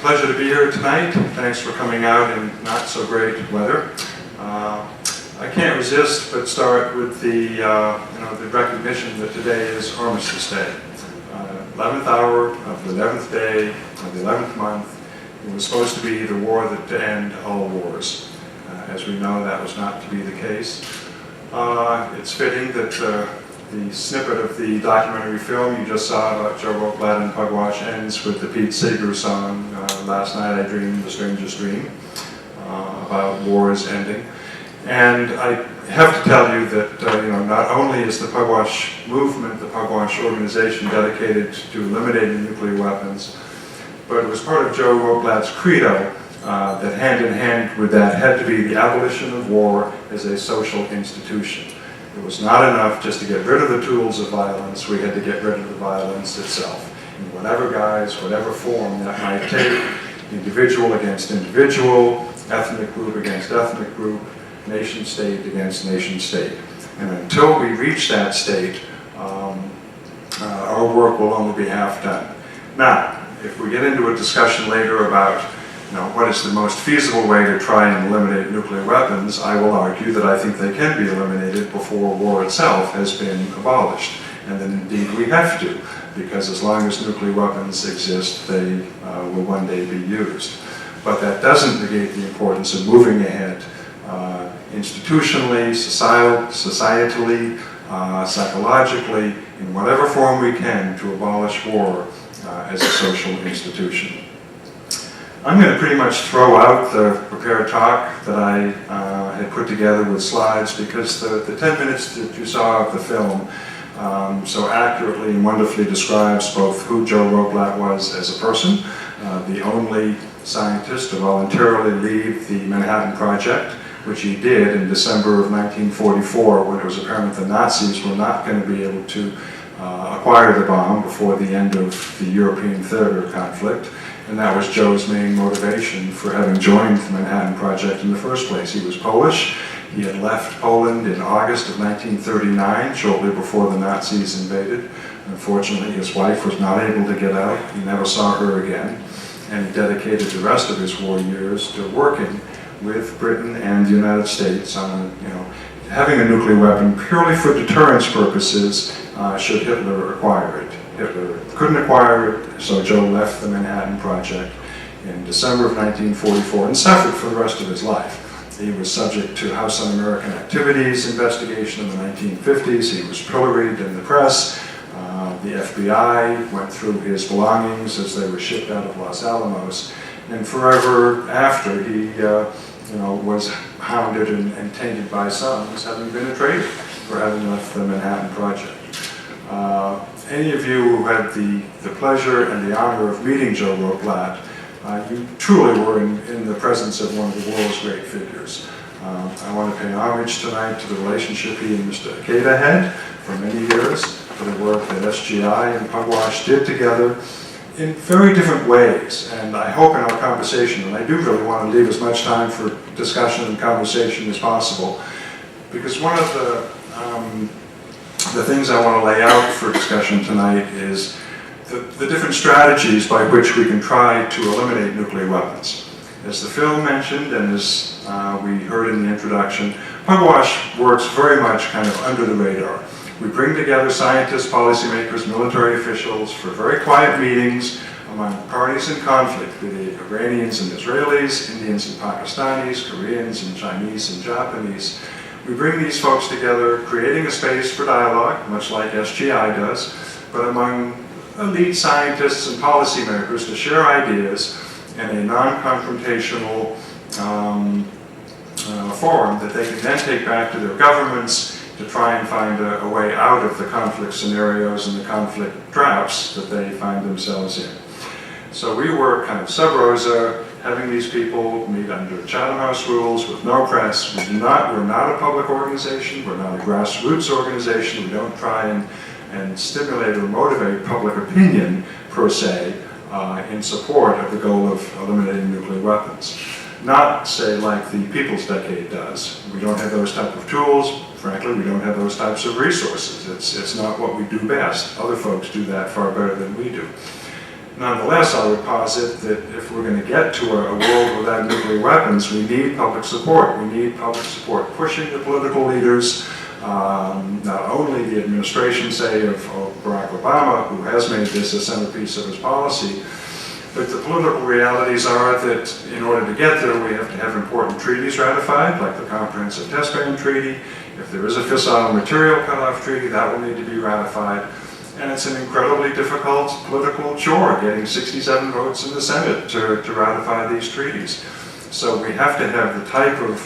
Pleasure to be here tonight. Thanks for coming out in not so great weather. I can't resist but start with the recognition that today is Armistice Day. 11th hour of the 11th day of the 11th month. It was supposed to be the war that to end all wars. As we know, that was not to be the case. It's fitting that the snippet of the documentary film you just saw about Joe Boutwell and Pugwash ends with the Pete Seeger song, Last Night I Dreamed the Strangest Dream, about wars ending. And I have to tell you that not only is the Pugwash movement, the Pugwash organization, dedicated to eliminating nuclear weapons, but it was part of Joe Boutwell's credo that hand in hand with that had to be the abolition of war as a social institution. It was not enough just to get rid of the tools of violence, we had to get rid of the violence itself. In whatever guise, whatever form that might take, individual against individual, ethnic group against ethnic group, nation state against nation state. And until we reach that state, our work will only be half done. Now, if we get into a discussion later about what is the most feasible way to try and eliminate nuclear weapons, I will argue that I think they can be eliminated before war itself has been abolished. And then indeed we have to, because as long as nuclear weapons exist, they will one day be used. But that doesn't negate the importance of moving ahead institutionally, societally, psychologically, in whatever form we can to abolish war as a social institution. I'm going to pretty much throw out the prepared talk that I had put together with slides because the 10 minutes that you saw of the film so accurately and wonderfully describes both who Joe Boutwell was as a person, the only scientist to voluntarily leave the Manhattan Project, which he did in December of 1944 when it was apparent the Nazis were not going to be able to acquire the bomb before the end of the European theater conflict. And that was Joe's main motivation for having joined the Manhattan Project in the first place. He was Polish. He had left Poland in August of 1939, shortly before the Nazis invaded. Unfortunately, his wife was not able to get out. He never saw her again. And he dedicated the rest of his war years to working with Britain and the United States on having a nuclear weapon purely for deterrence purposes should Hitler acquire it. Hitler couldn't acquire it, so Joe left the Manhattan Project in December of 1944 and suffered for the rest of his life. He was subject to House Un-American Activities investigation in the 1950s. He was pilloried in the press. The FBI went through his belongings as they were shipped out of Los Alamos. And forever after, he was hounded and tainted by some as having been a traitor for having left the Manhattan Project. Any of you who had the pleasure and the honor of meeting Joe Boutwell, you truly were in the presence of one of the world's great figures. I want to pay homage tonight to the relationship he and Mr. Ikeda had for many years, for the work that SGI and Pugwash did together in very different ways. And I hope in our conversation, and I do really want to leave as much time for discussion and conversation as possible, because one of the things I want to lay out for discussion tonight is the different strategies by which we can try to eliminate nuclear weapons. As the film mentioned, and as we heard in the introduction, Pugwash works very much kind of under the radar. We bring together scientists, policymakers, military officials for very quiet meetings among parties in conflict, be they Iranians and Israelis, Indians and Pakistanis, Koreans and Chinese and Japanese. We bring these folks together, creating a space for dialogue, much like SGI does, but among elite scientists and policymakers to share ideas in a non-confrontational forum that they can then take back to their governments to try and find a way out of the conflict scenarios and the conflict traps that they find themselves in. So we work kind of sub rosa, having these people meet under Chatham House rules with no press. We're not a public organization, we're not a grassroots organization, we don't try and stimulate or motivate public opinion per se in support of the goal of eliminating nuclear weapons. Not, say, like the People's Decade does. We don't have those type of tools. Frankly, we don't have those types of resources. It's not what we do best. Other folks do that far better than we do. nonetheless, I would posit that if we're going to get to a world without nuclear weapons, we need public support. We need public support pushing the political leaders, not only the administration, say, of Barack Obama, who has made this a centerpiece of his policy, but the political realities are that in order to get there, we have to have important treaties ratified, like the Comprehensive Test Ban Treaty. If there is a fissile material cutoff treaty, that will need to be ratified. And it's an incredibly difficult political chore, getting 67 votes in the Senate to ratify these treaties. So we have to have the type of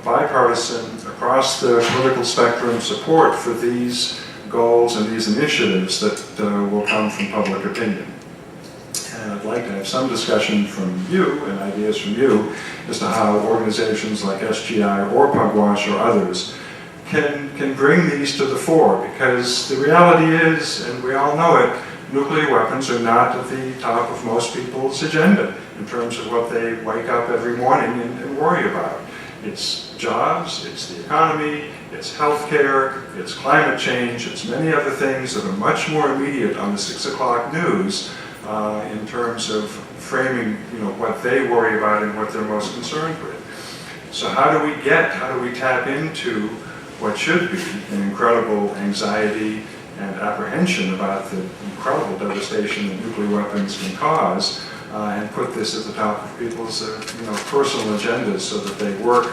bipartisan, across the political spectrum support for these goals and these initiatives that will come from public opinion. And I'd like to have some discussion from you and ideas from you as to how organizations like SGI or Pugwash or others can bring these to the fore, because the reality is, and we all know it, nuclear weapons are not at the top of most people's agenda in terms of what they wake up every morning and worry about. It's jobs, it's the economy, it's healthcare, it's climate change, it's many other things that are much more immediate on the 6 o'clock news in terms of framing, what they worry about and what they're most concerned with. So how do we tap into what should be an incredible anxiety and apprehension about the incredible devastation that nuclear weapons can cause, and put this at the top of people's personal agendas so that they work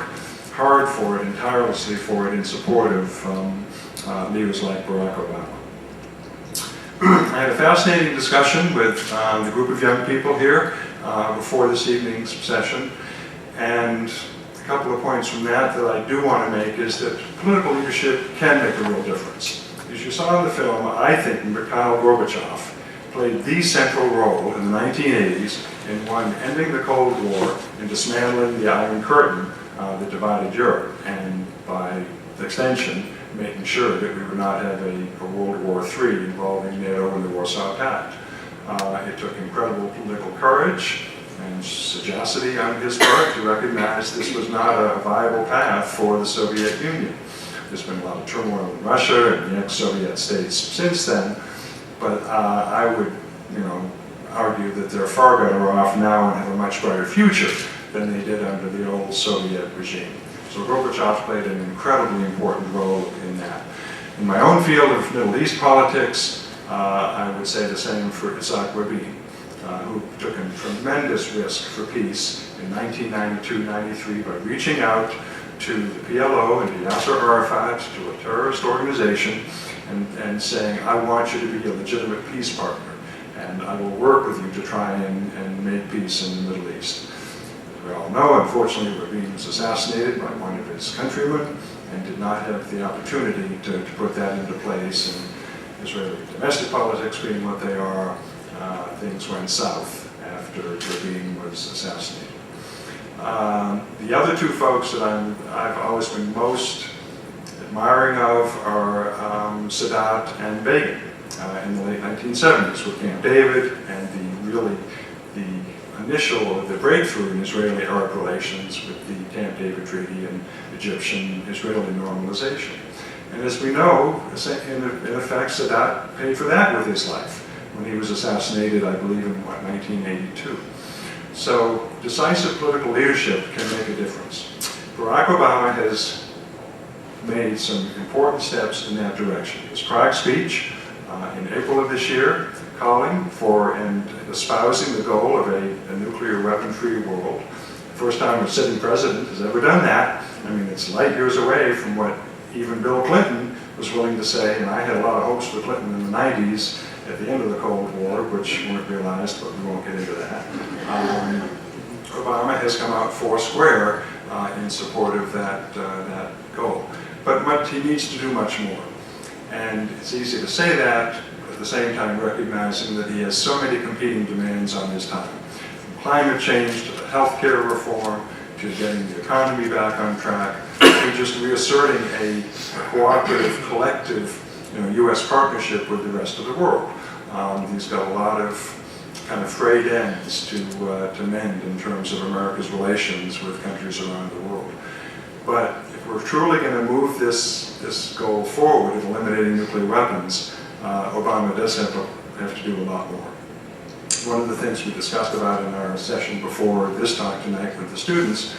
hard for it and tirelessly for it in support of leaders like Barack Obama. I had a fascinating discussion with the group of young people here before this evening's session, and a couple of points from that I do want to make is that political leadership can make a real difference. As you saw in the film, I think Mikhail Gorbachev played the central role in the 1980s in one, ending the Cold War and dismantling the Iron Curtain that divided Europe, and by extension, making sure that we would not have a World War III involving NATO and the Warsaw Pact. It took incredible political courage and sagacity on his part to recognize this was not a viable path for the Soviet Union. There's been a lot of turmoil in Russia and the ex-Soviet states since then, but I would, argue that they're far better off now and have a much brighter future than they did under the old Soviet regime. So Gorbachev played an incredibly important role in that. In my own field of Middle East politics, I would say the same for Isaac Rabin, who took a tremendous risk for peace in 1992-93 by reaching out to the PLO and to Yasser Arafat, to a terrorist organization, and saying, I want you to be a legitimate peace partner, and I will work with you to try and make peace in the Middle East. As we all know, unfortunately, Rabin was assassinated by one of his countrymen and did not have the opportunity to put that into place. And Israeli domestic politics being what they are, things went south after Rabin was assassinated. The other two folks that I've always been most admiring of are Sadat and Begin in the late 1970s with Camp David and the breakthrough in Israeli-Arab relations with the Camp David Treaty and Egyptian-Israeli normalization. And as we know, in effect, Sadat paid for that with his life when he was assassinated, I believe, in 1982. So decisive political leadership can make a difference. Barack Obama has made some important steps in that direction. His Prague speech in April of this year, calling for and espousing the goal of a nuclear weapon-free world. First time a sitting president has ever done that. I mean, it's light years away from what even Bill Clinton was willing to say, and I had a lot of hopes for Clinton in the 90s at the end of the Cold War, which weren't realized, but we won't get into that. Obama has come out four square in support of that goal. But he needs to do much more. And it's easy to say that, but at the same time recognizing that he has so many competing demands on his time. From climate change to the healthcare reform, to getting the economy back on track, to just reasserting a cooperative, collective U.S. partnership with the rest of the world. He's got a lot of kind of frayed ends to mend in terms of America's relations with countries around the world. But if we're truly going to move this goal forward of eliminating nuclear weapons, Obama does have to do a lot more. one of the things we discussed about in our session before this talk tonight with the students,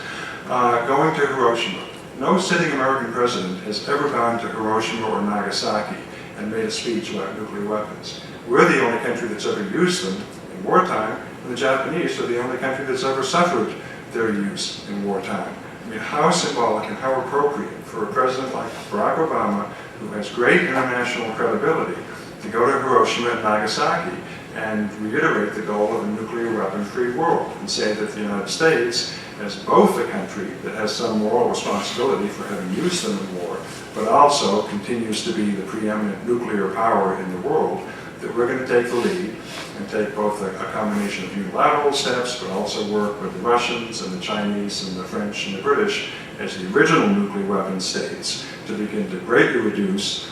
going to Hiroshima. No sitting American president has ever gone to Hiroshima or Nagasaki and made a speech about nuclear weapons. We're the only country that's ever used them in wartime, and the Japanese are the only country that's ever suffered their use in wartime. I mean, how symbolic and how appropriate for a president like Barack Obama, who has great international credibility, to go to Hiroshima and Nagasaki and reiterate the goal of a nuclear weapon-free world and say that the United States, as both a country that has some moral responsibility for having used them in war, but also continues to be the preeminent nuclear power in the world, that we're going to take the lead and take both a combination of unilateral steps, but also work with the Russians and the Chinese and the French and the British as the original nuclear weapon states to begin to greatly reduce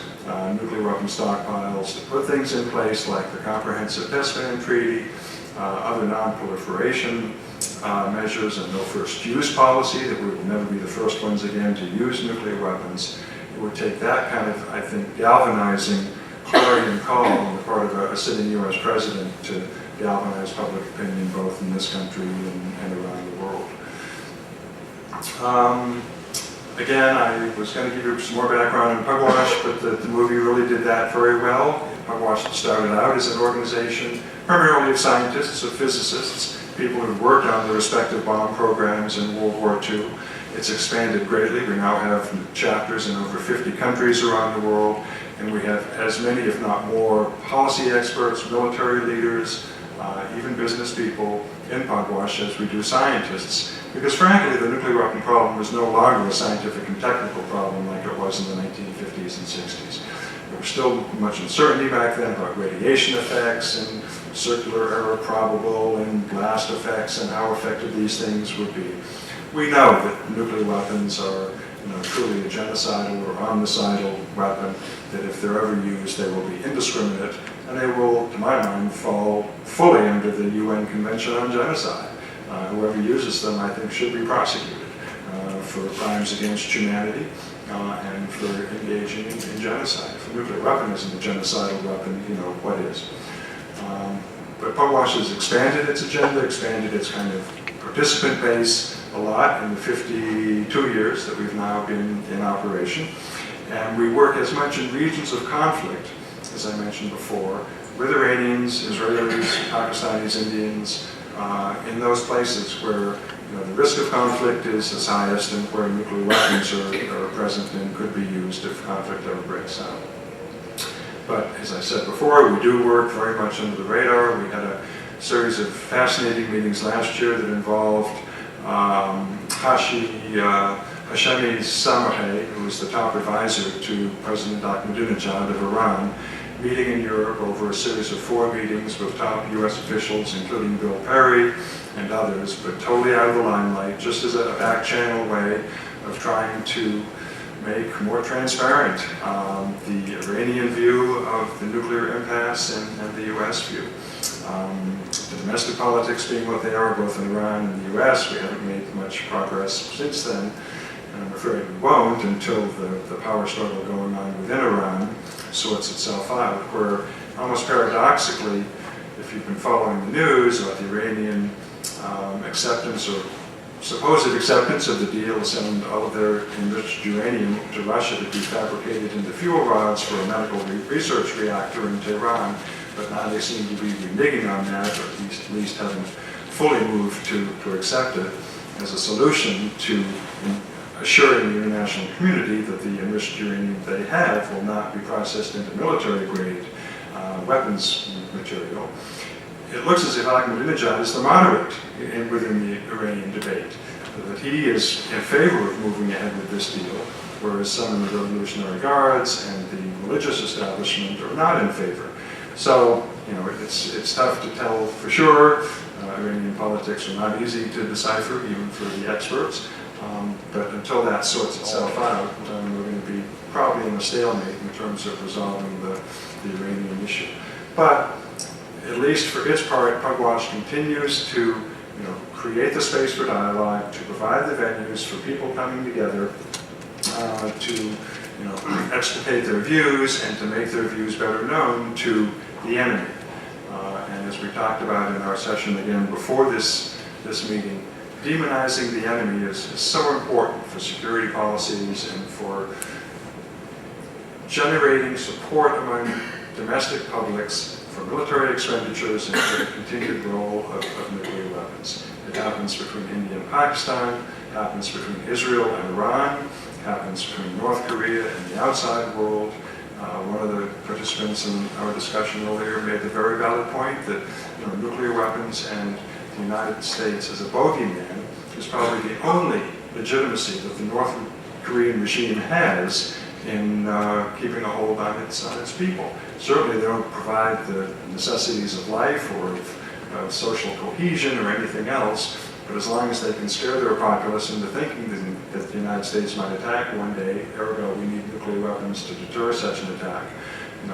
nuclear weapon stockpiles, to put things in place like the Comprehensive Test Ban Treaty, other non-proliferation measures, and no first use policy, that we will never be the first ones again to use nuclear weapons. It would take that kind of, I think, galvanizing clarion call on the part of a sitting U.S. president to galvanize public opinion both in this country and around the world. Again, I was going to give you some more background on Pugwash, but the movie really did that very well. Pugwash started out as an organization primarily of scientists, of physicists, people who worked on the respective bomb programs in World War II. It's expanded greatly. We now have chapters in over 50 countries around the world, and we have as many, if not more, policy experts, military leaders, even business people in Pugwash as we do scientists. Because frankly, the nuclear weapon problem was no longer a scientific and technical problem like it was in the 1950s and 60s. There was still much uncertainty back then about radiation effects and circular error probable and blast effects and how effective these things would be. We know that nuclear weapons are truly a genocidal or homicidal weapon, that if they're ever used, they will be indiscriminate, and they will, to my mind, fall fully under the UN Convention on Genocide. Whoever uses them, I think, should be prosecuted for crimes against humanity and for engaging in genocide. If a nuclear weapon isn't a genocidal weapon, what is? But Pugwash has expanded its agenda, expanded its kind of participant base a lot in the 52 years that we've now been in operation. And we work as much in regions of conflict, as I mentioned before, with Iranians, Israelis, Pakistanis, Indians, in those places where the risk of conflict is the highest and where nuclear weapons are present and could be used if conflict ever breaks out. But as I said before, we do work very much under the radar. We had a series of fascinating meetings last year that involved Hashemi Sameh, who was the top advisor to President Ahmadinejad of Iran, meeting in Europe over a series of 4 meetings with top U.S. officials, including Bill Perry and others, but totally out of the limelight, just as a back-channel way of trying to make more transparent the Iranian view of the nuclear impasse and the U.S. view. The domestic politics being what they are, both in Iran and the U.S., we haven't made much progress since then, and I'm afraid we won't until the power struggle going on within Iran sorts itself out, where almost paradoxically, if you've been following the news about the Iranian acceptance or supposed acceptance of the deal to send all of their enriched uranium to Russia to be fabricated into fuel rods for a medical research reactor in Tehran, but now they seem to be reneging on that, or at least haven't fully moved to accept it as a solution to assuring the international community that the enriched uranium they have will not be processed into military-grade weapons material. It looks as if Ahmadinejad is the moderate within the Iranian debate, that he is in favor of moving ahead with this deal, whereas some in the Revolutionary Guards and the religious establishment are not in favor. So, it's tough to tell for sure. Iranian politics are not easy to decipher, even for the experts. But until that sorts itself out, we're going to be probably in a stalemate in terms of resolving the Iranian issue. But at least for its part, Pugwash continues to create the space for dialogue, to provide the venues for people coming together to explicate their views and to make their views better known to the enemy. And as we talked about in our session again before this meeting, demonizing the enemy is so important for security policies and for generating support among domestic publics for military expenditures and for the continued role of nuclear weapons. It happens between India and Pakistan, it happens between Israel and Iran, it happens between North Korea and the outside world. One of the participants in our discussion earlier made the very valid point that nuclear weapons and the United States as a bogeyman is probably the only legitimacy that the North Korean regime has in keeping a hold on its people. Certainly they don't provide the necessities of life or of social cohesion or anything else, but as long as they can scare their populace into thinking that the United States might attack one day, ergo we need nuclear weapons to deter such an attack,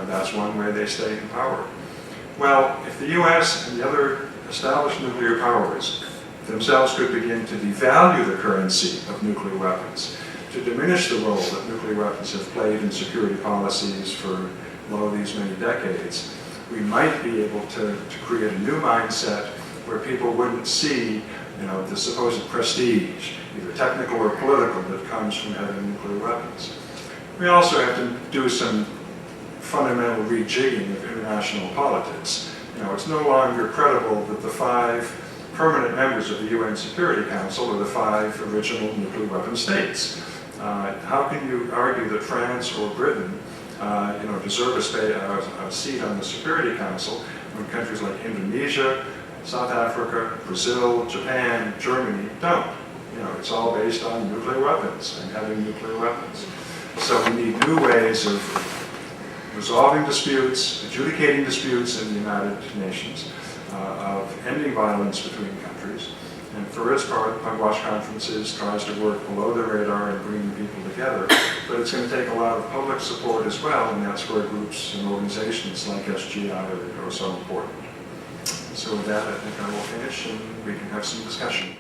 that's one way they stay in power. Well, if the US and the other established nuclear powers themselves could begin to devalue the currency of nuclear weapons, to diminish the role that nuclear weapons have played in security policies for, these many decades, we might be able to create a new mindset where people wouldn't see the supposed prestige, either technical or political, that comes from having nuclear weapons. We also have to do some fundamental rejigging of international politics. It's no longer credible that the 5 permanent members of the UN Security Council are the 5 original nuclear weapon states. How can you argue that France or Britain deserve a seat on the Security Council when countries like Indonesia, South Africa, Brazil, Japan, Germany don't? It's all based on nuclear weapons and having nuclear weapons. So we need new ways of resolving disputes, adjudicating disputes in the United Nations, of ending violence between countries. And for its part, Pugwash Conferences tries to work below the radar and bring people together. But it's going to take a lot of public support as well, and that's where groups and organizations like SGI are so important. So with that, I think I will finish and we can have some discussion.